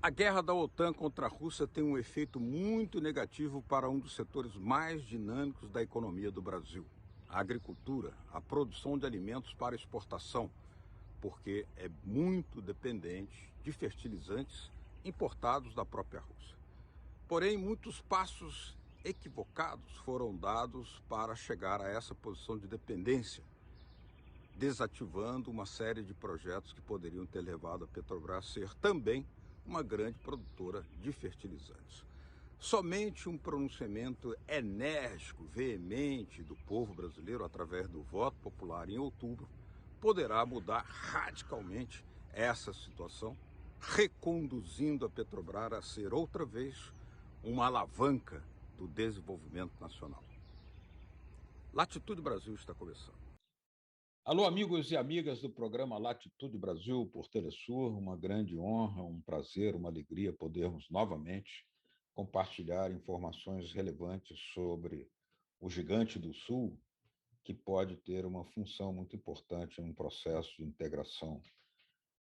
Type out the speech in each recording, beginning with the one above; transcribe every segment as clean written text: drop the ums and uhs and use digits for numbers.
A guerra da OTAN contra a Rússia tem um efeito muito negativo para um dos setores mais dinâmicos da economia do Brasil, a agricultura, a produção de alimentos para exportação, porque é muito dependente de fertilizantes importados da própria Rússia. Porém, muitos passos equivocados foram dados para chegar a essa posição de dependência, desativando uma série de projetos que poderiam ter levado a Petrobras a ser também uma grande produtora de fertilizantes. Somente um pronunciamento enérgico, veemente do povo brasileiro, através do voto popular em outubro, poderá mudar radicalmente essa situação, reconduzindo a Petrobras a ser outra vez uma alavanca do desenvolvimento nacional. Latitude Brasil está começando. Alô, amigos e amigas do programa Latitude Brasil por Telesur, uma grande honra, um prazer, uma alegria podermos novamente compartilhar informações relevantes sobre o Gigante do Sul, que pode ter uma função muito importante em um processo de integração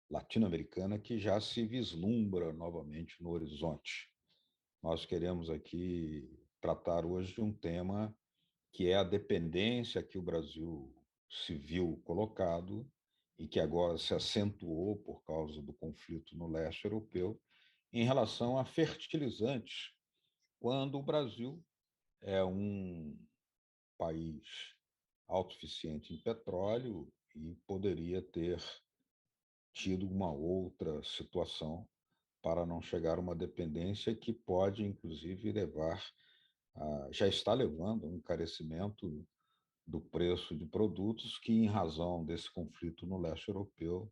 latino-americana que já se vislumbra novamente no horizonte. Nós queremos aqui tratar hoje de um tema que é a dependência que o Brasil se viu colocado e que agora se acentuou por causa do conflito no leste europeu em relação a fertilizantes, quando o Brasil é um país autossuficiente em petróleo e poderia ter tido uma outra situação para não chegar a uma dependência que pode, inclusive, já está levando a um encarecimento do preço de produtos que, em razão desse conflito no leste europeu,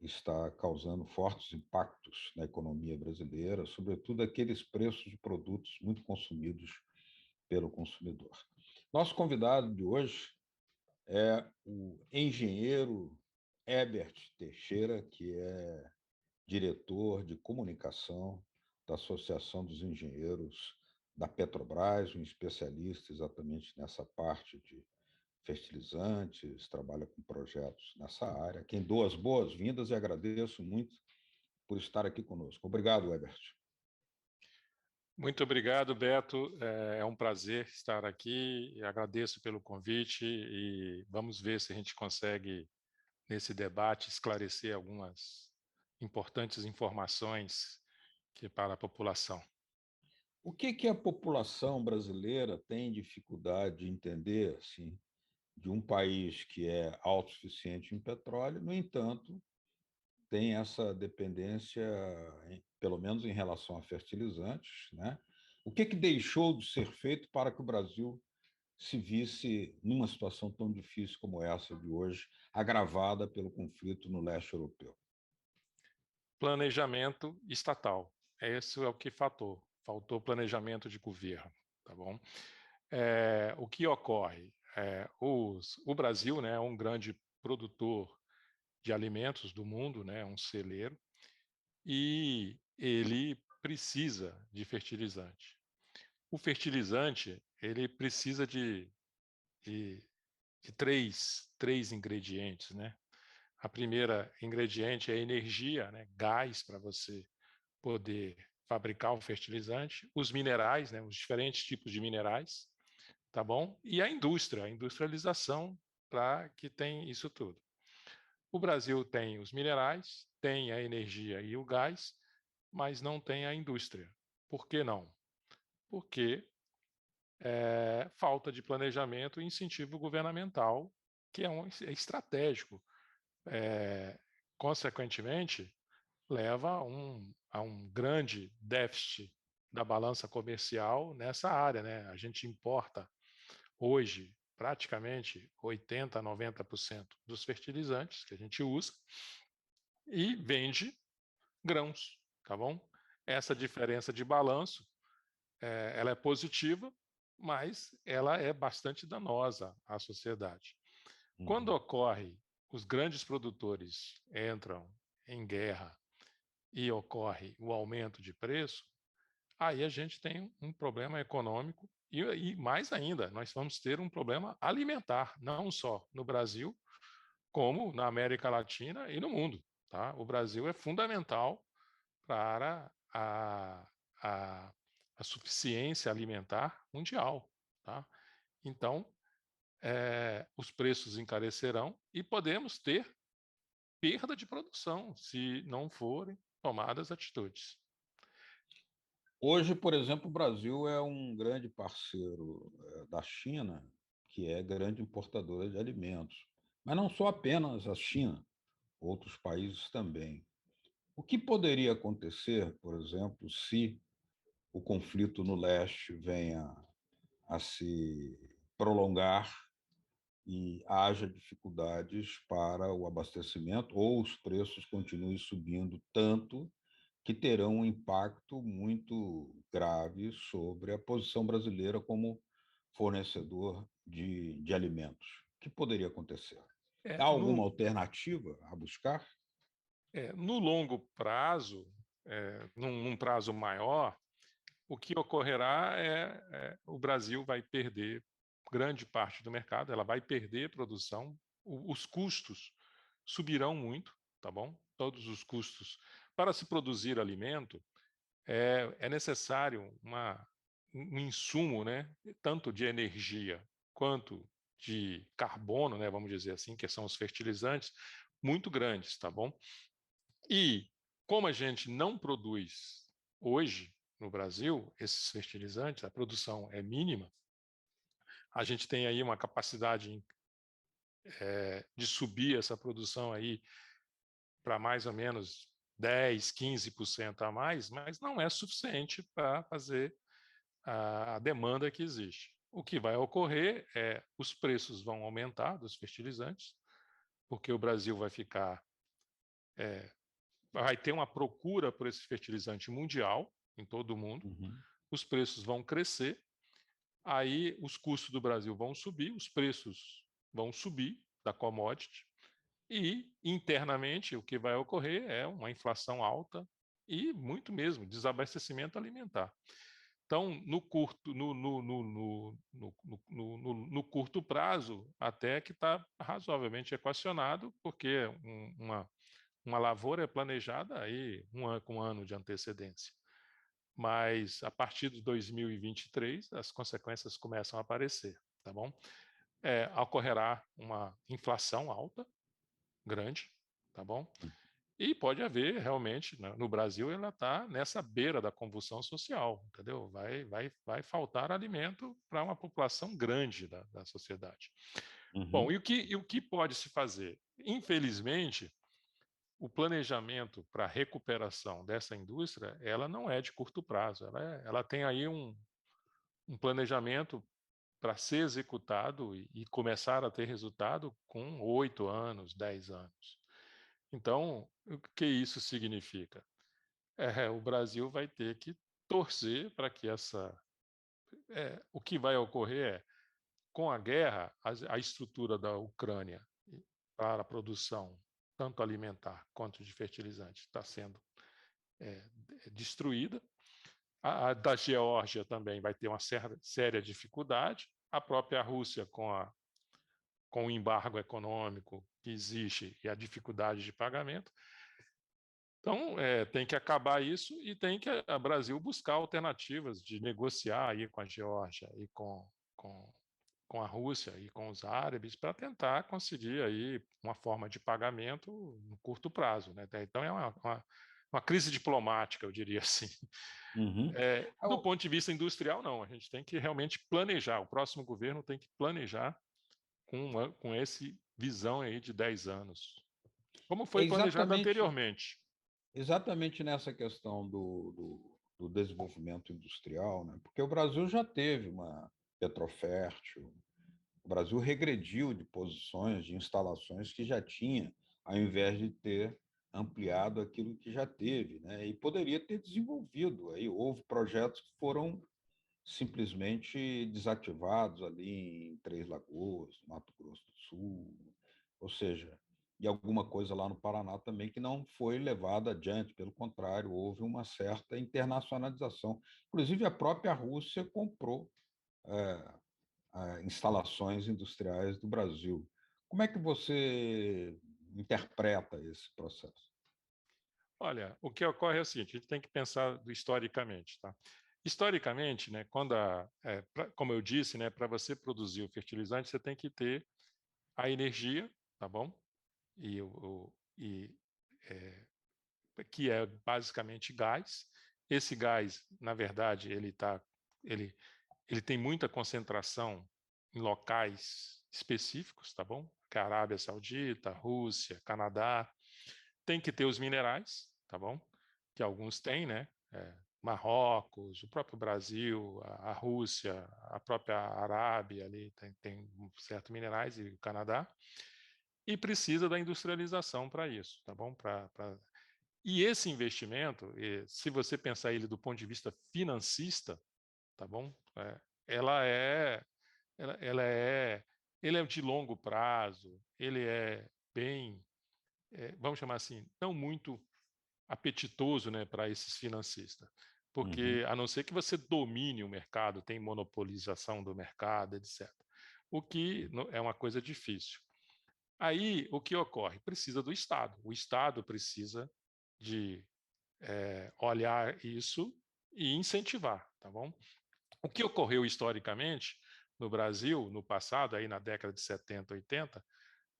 está causando fortes impactos na economia brasileira, sobretudo aqueles preços de produtos muito consumidos pelo consumidor. Nosso convidado de hoje é o engenheiro Herbert Teixeira, que é diretor de comunicação da Associação dos Engenheiros da Petrobras, um especialista exatamente nessa parte de fertilizantes, trabalha com projetos nessa área. Quem dou as boas-vindas e agradeço muito por estar aqui conosco. Obrigado, Herbert. Muito obrigado, Beto. É um prazer estar aqui. Agradeço pelo convite e vamos ver se a gente consegue, nesse debate, esclarecer algumas importantes informações para a população. O que a população brasileira tem dificuldade de entender, assim, de um país que é autossuficiente em petróleo, no entanto, tem essa dependência, pelo menos em relação a fertilizantes, né? O que deixou de ser feito para que o Brasil se visse numa situação tão difícil como essa de hoje, agravada pelo conflito no leste europeu? Planejamento estatal. Esse é o que faltou. Faltou planejamento de governo, tá bom? O que ocorre? O Brasil, né, é um grande produtor de alimentos do mundo, né, um celeiro, e ele precisa de fertilizante. O fertilizante, ele precisa de três ingredientes, né? A primeira ingrediente é energia, né, gás para você poder fabricar o fertilizante, os minerais, né, os diferentes tipos de minerais, tá bom? E a industrialização para que tem isso tudo. O Brasil tem os minerais, tem a energia e o gás, mas não tem a indústria. Por que não? Porque falta de planejamento e incentivo governamental, que é estratégico. Consequentemente, leva a um grande déficit da balança comercial nessa área, né? A gente importa hoje praticamente 80% a 90% dos fertilizantes que a gente usa e vende grãos, tá bom? Essa diferença de balanço, ela é positiva, mas ela é bastante danosa à sociedade. Quando ocorre, os grandes produtores entram em guerra e ocorre o aumento de preço, aí a gente tem um problema econômico e mais ainda, nós vamos ter um problema alimentar, não só no Brasil, como na América Latina e no mundo. Tá? O Brasil é fundamental para a, a, a suficiência alimentar mundial. Tá? Então, os preços encarecerão e podemos ter perda de produção se não forem tomadas atitudes. Hoje, por exemplo, o Brasil é um grande parceiro da China, que é grande importadora de alimentos. Mas não só apenas a China, outros países também. O que poderia acontecer, por exemplo, se o conflito no leste venha a se prolongar e haja dificuldades para o abastecimento ou os preços continuem subindo tanto que terão um impacto muito grave sobre a posição brasileira como fornecedor de alimentos? O que poderia acontecer? Há alguma alternativa a buscar? No longo prazo, num prazo maior, o que ocorrerá o Brasil vai perder grande parte do mercado, ela vai perder produção, os custos subirão muito, tá bom? Todos os custos. Para se produzir alimento, é necessário um insumo, né? Tanto de energia quanto de carbono, né? Vamos dizer assim, que são os fertilizantes, muito grandes, tá bom? E como a gente não produz hoje no Brasil esses fertilizantes, a produção é mínima, a gente tem aí uma capacidade de subir essa produção aí para mais ou menos 10, 15% a mais, mas não é suficiente para fazer a demanda que existe. O que vai ocorrer é os preços vão aumentar dos fertilizantes, porque o Brasil vai ter uma procura por esse fertilizante mundial em todo o mundo, os preços vão crescer, aí os custos do Brasil vão subir, os preços vão subir da commodity, e internamente o que vai ocorrer é uma inflação alta e muito mesmo desabastecimento alimentar. Então, no curto prazo, até que está razoavelmente equacionado, porque uma lavoura é planejada aí com um ano de antecedência. Mas a partir de 2023, as consequências começam a aparecer, tá bom? Ocorrerá uma inflação alta, grande, tá bom? E pode haver realmente, no Brasil, ela está nessa beira da convulsão social, entendeu? Vai faltar alimento para uma população grande da sociedade. Bom, e o que pode se fazer? Infelizmente, o planejamento para a recuperação dessa indústria, ela não é de curto prazo, ela tem aí um planejamento para ser executado e começar a ter resultado com 8 anos, 10 anos. Então, o que isso significa? O Brasil vai ter que torcer para que o que vai ocorrer com a guerra, a estrutura da Ucrânia para a produção, tanto alimentar quanto de fertilizante, está sendo destruída. A da Geórgia também vai ter uma séria dificuldade. A própria Rússia, com o embargo econômico que existe e a dificuldade de pagamento. Então, tem que acabar isso e tem que o Brasil buscar alternativas de negociar aí com a Geórgia e com a Rússia e com os árabes para tentar conseguir aí uma forma de pagamento no curto prazo, né? Então, é uma crise diplomática, eu diria assim. Do ponto de vista industrial, não. A gente tem que realmente planejar. O próximo governo tem que planejar com essa visão aí de 10 anos. Como foi planejado anteriormente. Exatamente nessa questão do desenvolvimento industrial, né? Porque o Brasil já teve uma Petrofértil, o Brasil regrediu de posições, de instalações que já tinha, ao invés de ter ampliado aquilo que já teve, né? E poderia ter desenvolvido. Aí houve projetos que foram simplesmente desativados ali em Três Lagoas, Mato Grosso do Sul, ou seja, e alguma coisa lá no Paraná também que não foi levada adiante, pelo contrário, houve uma certa internacionalização. Inclusive, a própria Rússia comprou instalações industriais do Brasil. Como é que você interpreta esse processo? Olha, o que ocorre é o seguinte, a gente tem que pensar historicamente, tá? Historicamente, né, como eu disse, né, para você produzir o fertilizante, você tem que ter a energia, tá bom? E que é basicamente gás. Esse gás, na verdade, ele, ele tem muita concentração em locais específicos, tá bom? Que é a Arábia Saudita, Rússia, Canadá. Tem que ter os minerais, tá bom? Que alguns têm, né? Marrocos, o próprio Brasil, a Rússia, a própria Arábia ali tem certos minerais e o Canadá. E precisa da industrialização para isso, tá bom? E esse investimento, se você pensar ele do ponto de vista financista, tá bom? Ela é, ela é, ele é de longo prazo, ele é bem, vamos chamar assim, não muito apetitoso, né, para esses financistas, porque a não ser que você domine o mercado, tem monopolização do mercado, etc. O que é uma coisa difícil. Aí, o que ocorre? Precisa do Estado. O Estado precisa de olhar isso e incentivar, tá bom? O que ocorreu historicamente no Brasil, no passado, aí na década de 70, 80,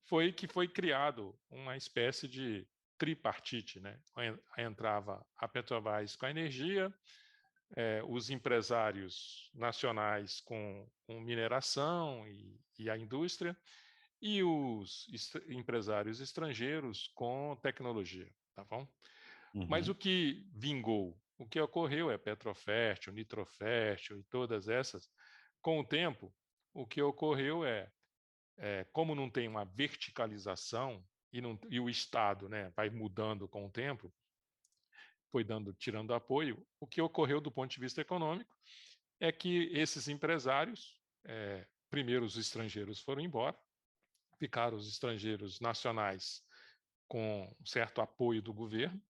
foi que foi criado uma espécie de tripartite, né? Entrava a Petrobras com a energia, os empresários nacionais com mineração e a indústria, e os empresários estrangeiros com tecnologia, tá bom? Mas o que vingou, o que ocorreu é Petrofértil, Nitrofértil e todas essas. Com o tempo, o que ocorreu como não tem uma verticalização e o Estado, né, vai mudando com o tempo, foi tirando apoio, o que ocorreu do ponto de vista econômico é que esses empresários, primeiro os estrangeiros foram embora, ficaram os estrangeiros nacionais com certo apoio do governo,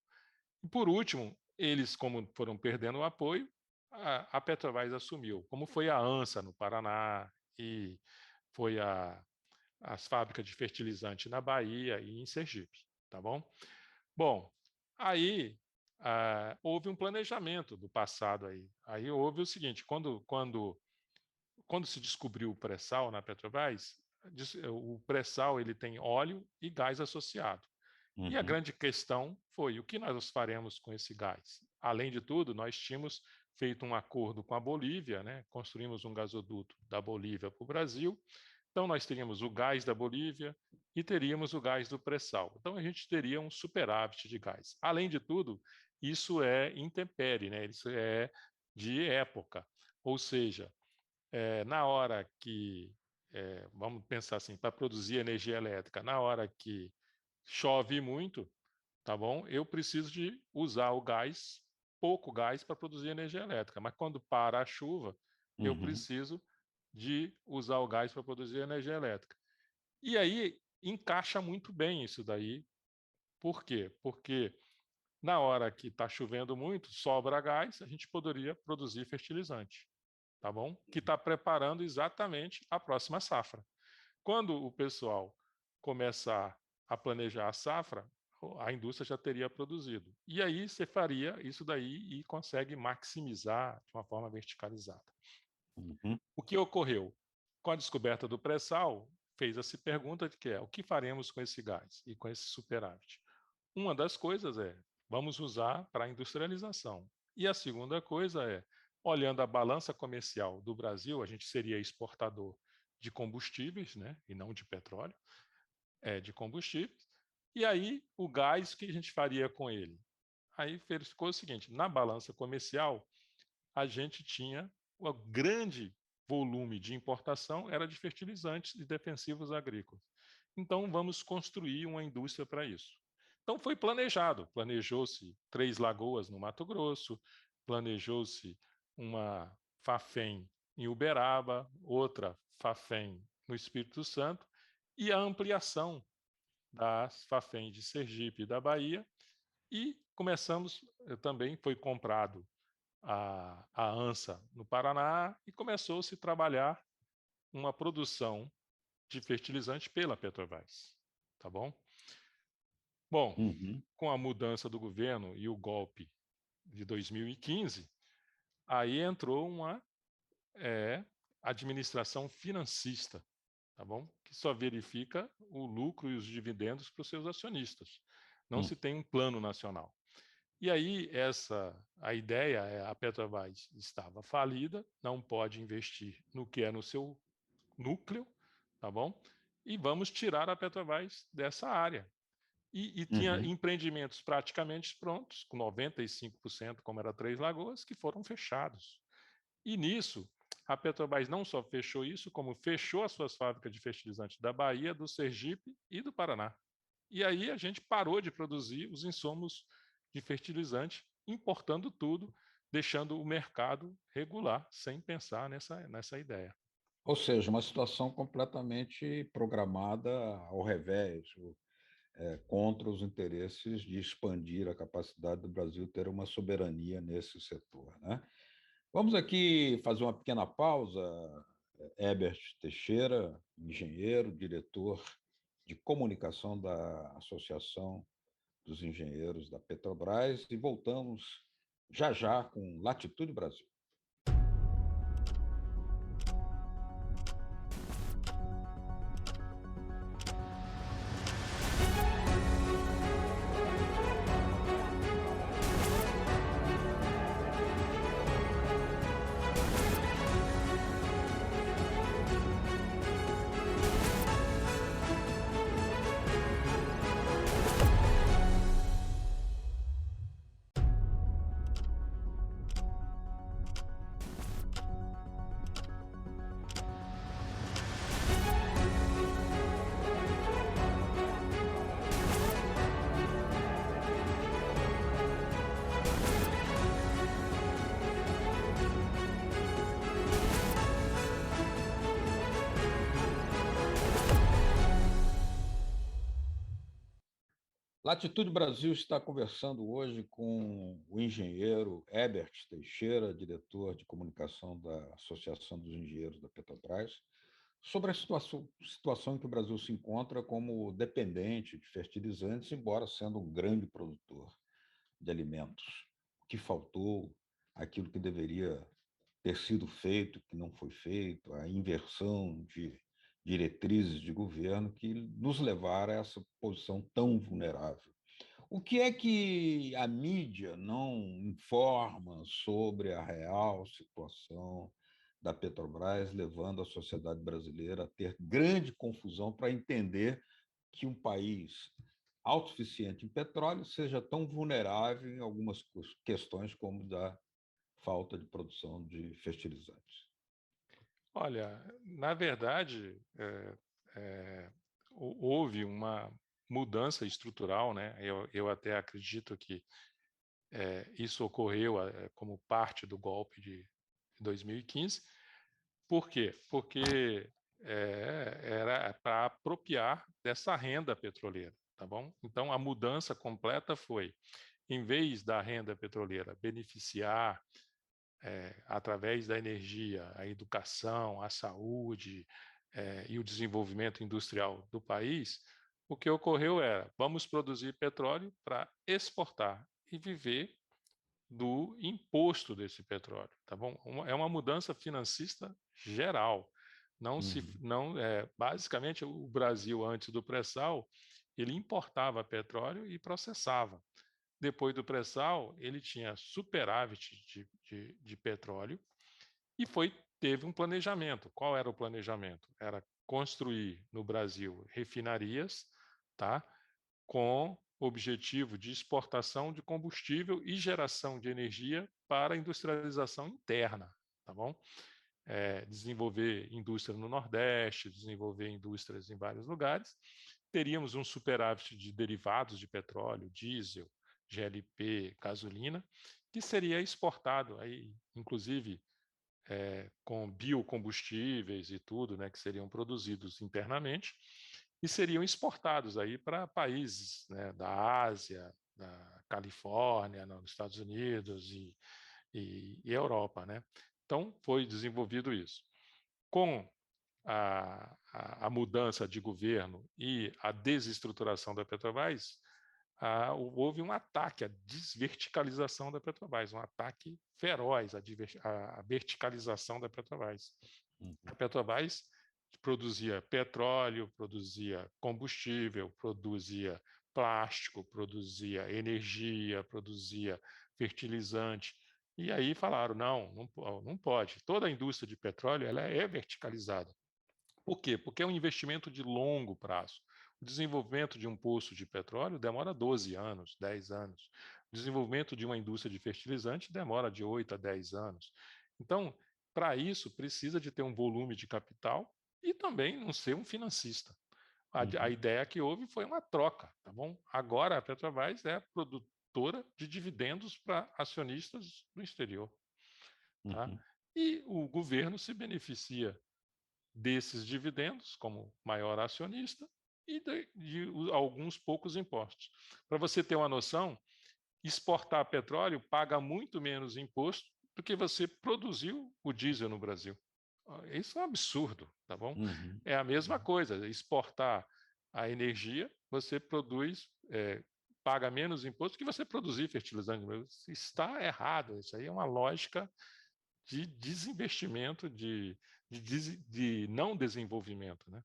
e por último, eles, como foram perdendo o apoio, a Petrobras assumiu, como foi a ANSA no Paraná e foi as fábricas de fertilizante na Bahia e em Sergipe, tá bom? Bom, aí houve um planejamento do passado aí. Aí houve o seguinte, quando se descobriu o pré-sal na Petrobras, o pré-sal ele tem óleo e gás associado. E a grande questão foi o que nós faremos com esse gás. Além de tudo, nós tínhamos feito um acordo com a Bolívia, né? Construímos um gasoduto da Bolívia para o Brasil. Então, nós teríamos o gás da Bolívia e teríamos o gás do pré-sal. Então, a gente teria um superávit de gás. Além de tudo, isso é intempérie, né? Isso é de época. Ou seja, na hora que, vamos pensar assim, para produzir energia elétrica, na hora que chove muito, tá bom? Eu preciso de usar o gás, pouco gás para produzir energia elétrica, mas quando para a chuva, eu preciso de usar o gás para produzir energia elétrica. E aí encaixa muito bem isso daí. Por quê? Porque na hora que está chovendo muito, sobra gás, a gente poderia produzir fertilizante, tá bom? Que está preparando exatamente a próxima safra. Quando o pessoal começar a planejar a safra, a indústria já teria produzido. E aí você faria isso daí e consegue maximizar de uma forma verticalizada. O que ocorreu? Com a descoberta do pré-sal, fez-se pergunta de o que faremos com esse gás e com esse superávit? Uma das coisas vamos usar para a industrialização. E a segunda coisa olhando a balança comercial do Brasil, a gente seria exportador de combustíveis, né, e não de petróleo, de combustíveis. E aí, o gás, o que a gente faria com ele? Aí ficou o seguinte, na balança comercial, a gente tinha um grande volume de importação, era de fertilizantes e defensivos agrícolas. Então, vamos construir uma indústria para isso. Então, foi planejado. Planejou-se 3 Lagoas no Mato Grosso, planejou-se uma Fafem em Uberaba, outra Fafem no Espírito Santo, e a ampliação das Fafem de Sergipe e da Bahia. E começamos, também foi comprado a ANSA no Paraná e começou-se a trabalhar uma produção de fertilizante pela Petrobras, tá bom? Bom, com a mudança do governo e o golpe de 2015, aí entrou uma administração financista, tá bom? Que só verifica o lucro e os dividendos para os seus acionistas. Não se tem um plano nacional. E aí a ideia é a Petrobras estava falida, não pode investir no que é no seu núcleo, tá bom? E vamos tirar a Petrobras dessa área. E tinha empreendimentos praticamente prontos, com 95%, como era Três Lagoas, que foram fechados. E nisso, a Petrobras não só fechou isso, como fechou as suas fábricas de fertilizantes da Bahia, do Sergipe e do Paraná. E aí a gente parou de produzir os insumos de fertilizante, importando tudo, deixando o mercado regular, sem pensar nessa ideia. Ou seja, uma situação completamente programada ao revés, contra os interesses de expandir a capacidade do Brasil ter uma soberania nesse setor, né? Vamos aqui fazer uma pequena pausa. Herbert Teixeira, engenheiro, diretor de comunicação da Associação dos Engenheiros da Petrobras, e voltamos já já com Latitude Brasil. Latitude Brasil está conversando hoje com o engenheiro Herbert Teixeira, diretor de comunicação da Associação dos Engenheiros da Petrobras, sobre a situação em que o Brasil se encontra como dependente de fertilizantes, embora sendo um grande produtor de alimentos. O que faltou, aquilo que deveria ter sido feito, que não foi feito, a inversão de diretrizes de governo que nos levaram a essa posição tão vulnerável. O que é que a mídia não informa sobre a real situação da Petrobras, levando a sociedade brasileira a ter grande confusão para entender que um país autossuficiente em petróleo seja tão vulnerável em algumas questões como da falta de produção de fertilizantes? Olha, na verdade, houve uma mudança estrutural, né? Eu até acredito que isso ocorreu como parte do golpe de 2015. Por quê? Porque era para apropriar dessa renda petroleira, tá bom? Então, a mudança completa foi, em vez da renda petroleira beneficiar através da energia, a educação, a saúde e o desenvolvimento industrial do país, o que ocorreu era, vamos produzir petróleo para exportar e viver do imposto desse petróleo, tá bom? É uma mudança financista geral. Basicamente o Brasil antes do pré-sal, ele importava petróleo e processava. Depois do pré-sal, ele tinha superávit de petróleo e teve um planejamento. Qual era o planejamento? Era construir no Brasil refinarias, tá? Com objetivo de exportação de combustível e geração de energia para a industrialização interna, tá bom? Desenvolver indústria no Nordeste, desenvolver indústrias em vários lugares. Teríamos um superávit de derivados de petróleo, diesel, GLP, gasolina, que seria exportado, aí, inclusive com biocombustíveis e tudo, né, que seriam produzidos internamente e seriam exportados aí para países, né, da Ásia, da Califórnia, nos Estados Unidos e Europa, né? Então foi desenvolvido isso. Com a mudança de governo e a desestruturação da Petrobras, houve um ataque à desverticalização da Petrobras, um ataque feroz à verticalização da Petrobras. A Petrobras produzia petróleo, produzia combustível, produzia plástico, produzia energia, produzia fertilizante. E aí falaram, não pode. Toda a indústria de petróleo ela é verticalizada. Por quê? Porque é um investimento de longo prazo. O desenvolvimento de um poço de petróleo demora 12 anos, 10 anos. O desenvolvimento de uma indústria de fertilizante demora de 8 a 10 anos. Então, para isso, precisa de ter um volume de capital e também não ser um financista. A ideia que houve foi uma troca, tá bom? Agora a Petrobras é produtora de dividendos para acionistas do exterior. Tá? E o governo se beneficia desses dividendos como maior acionista e de alguns poucos impostos. Para você ter uma noção, exportar petróleo paga muito menos imposto do que você produziu o diesel no Brasil. Isso é um absurdo, tá bom? É a mesma coisa, exportar a energia, você produz, paga menos imposto do que você produzir fertilizante. Está errado, isso aí é uma lógica de desinvestimento, de não desenvolvimento, né?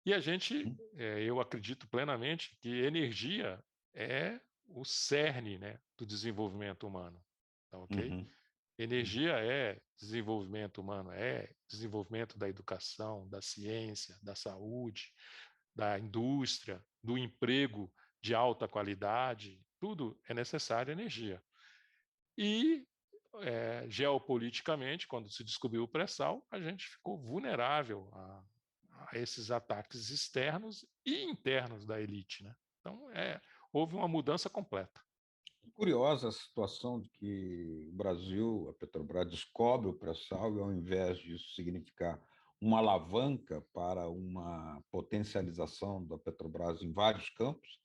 E a gente, eu acredito plenamente que energia é o cerne, né, do desenvolvimento humano, tá ok? Energia é desenvolvimento humano, é desenvolvimento da educação, da ciência, da saúde, da indústria, do emprego de alta qualidade, tudo é necessário energia. E geopoliticamente, quando se descobriu o pré-sal, a gente ficou vulnerável a esses ataques externos e internos da elite, né? Então, houve uma mudança completa. Curiosa a situação de que o Brasil, a Petrobras, descobre o pré-sal e, ao invés disso significar uma alavanca para uma potencialização da Petrobras em vários campos,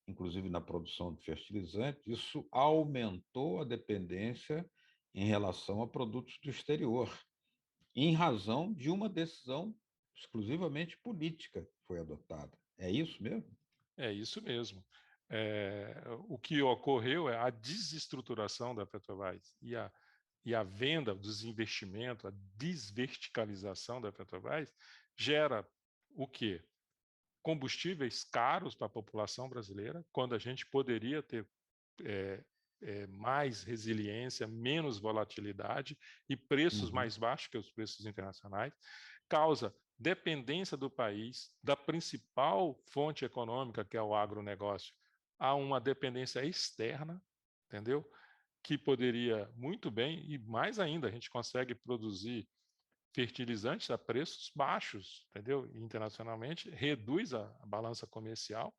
inclusive na produção de fertilizantes, isso aumentou a dependência em relação a produtos do exterior, em razão de uma decisão exclusivamente política que foi adotada. É isso mesmo? É isso mesmo. O que ocorreu é a desestruturação da Petrobras e a venda dos investimentos, a desverticalização da Petrobras, gera o quê? Combustíveis caros para a população brasileira, quando a gente poderia ter mais resiliência, menos volatilidade e preços mais baixos que os preços internacionais, causa dependência do país da principal fonte econômica, que é o agronegócio, a uma dependência externa, entendeu? Que poderia muito bem, e mais ainda, a gente consegue produzir fertilizantes a preços baixos, entendeu? Internacionalmente, reduz a balança comercial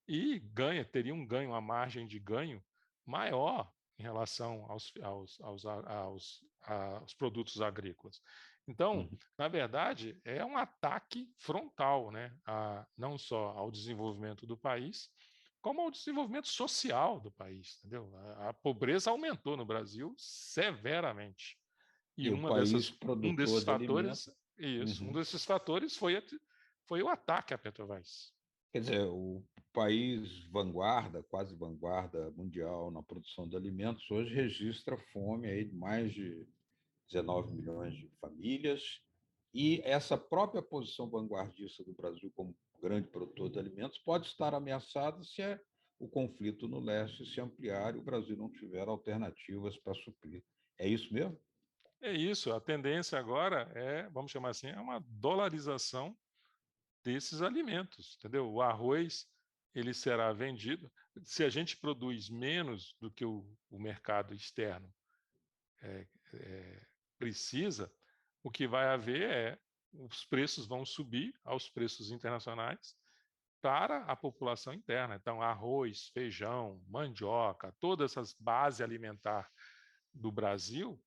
e teria um ganho, uma margem de ganho maior em relação aos produtos agrícolas. Então, na verdade, é um ataque frontal, né, não só ao desenvolvimento do país, como ao desenvolvimento social do país, entendeu? A pobreza aumentou no Brasil severamente. E E o país um produtor desses de alimentos. fatores, um desses fatores foi o ataque à Petrobras. Quer dizer, o país vanguarda, quase vanguarda mundial na produção de alimentos, hoje registra fome aí de mais de 19 milhões de famílias, e essa própria posição vanguardista do Brasil como grande produtor de alimentos pode estar ameaçada se o conflito no leste se ampliar e o Brasil não tiver alternativas para suprir. É isso mesmo? É isso, a tendência agora vamos chamar assim, é uma dolarização desses alimentos, entendeu? O arroz, ele será vendido, se a gente produz menos do que o mercado externo precisa, o que vai haver os preços vão subir aos preços internacionais para a população interna. Então, arroz, feijão, mandioca, todas essas bases alimentares do Brasil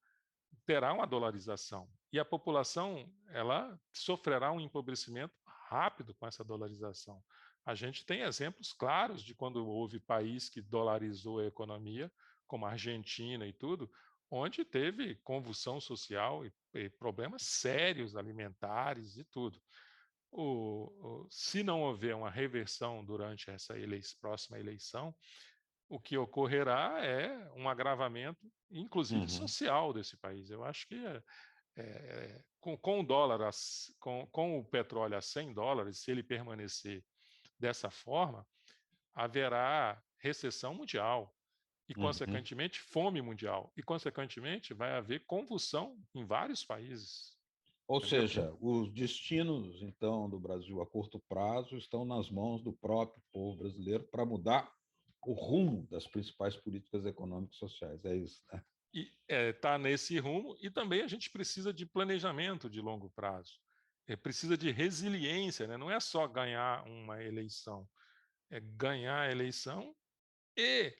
terá uma dolarização. E a população ela sofrerá um empobrecimento rápido com essa dolarização. A gente tem exemplos claros de quando houve país que dolarizou a economia, como a Argentina e tudo, onde teve convulsão social e problemas sérios alimentares e tudo. se não houver uma reversão durante essa próxima eleição, o que ocorrerá é um agravamento, inclusive social, desse país. Eu acho que com o dólar, com o petróleo a $100, se ele permanecer dessa forma, haverá recessão mundial e, consequentemente, fome mundial. E, consequentemente, vai haver convulsão em vários países. Ou seja, os destinos, então, do Brasil a curto prazo estão nas mãos do próprio povo brasileiro para mudar o rumo das principais políticas econômicas e sociais. É isso, né? E está nesse rumo, e também a gente precisa de planejamento de longo prazo. Precisa de resiliência, né? Não é só ganhar uma eleição, é ganhar a eleição e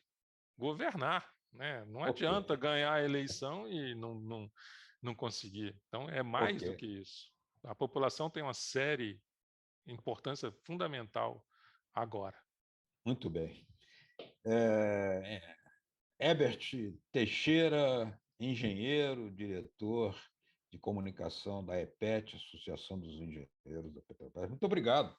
governar, né? Não adianta ganhar a eleição e não conseguir. Então, é mais do que isso. A população tem uma importância fundamental agora. Muito bem. Herbert Teixeira, engenheiro, diretor de comunicação da EPET, Associação dos Engenheiros da Petrobras. Muito obrigado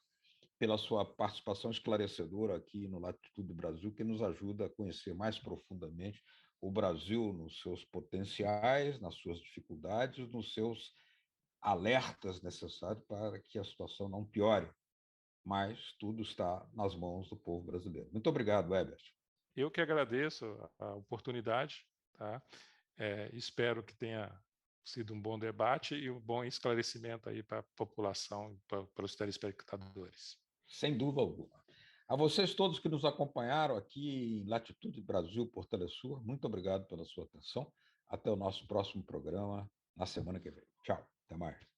pela sua participação esclarecedora aqui no Latitude Brasil, que nos ajuda a conhecer mais profundamente o Brasil nos seus potenciais, nas suas dificuldades, nos seus alertas necessários para que a situação não piore. Mas tudo está nas mãos do povo brasileiro. Muito obrigado, Herbert. Eu que agradeço a oportunidade, tá? Espero que tenha sido um bom debate e um bom esclarecimento aí para a população e para os telespectadores. Sem dúvida alguma. A vocês todos que nos acompanharam aqui em Latitude Brasil por Telesur, muito obrigado pela sua atenção. Até o nosso próximo programa na semana que vem. Tchau, até mais.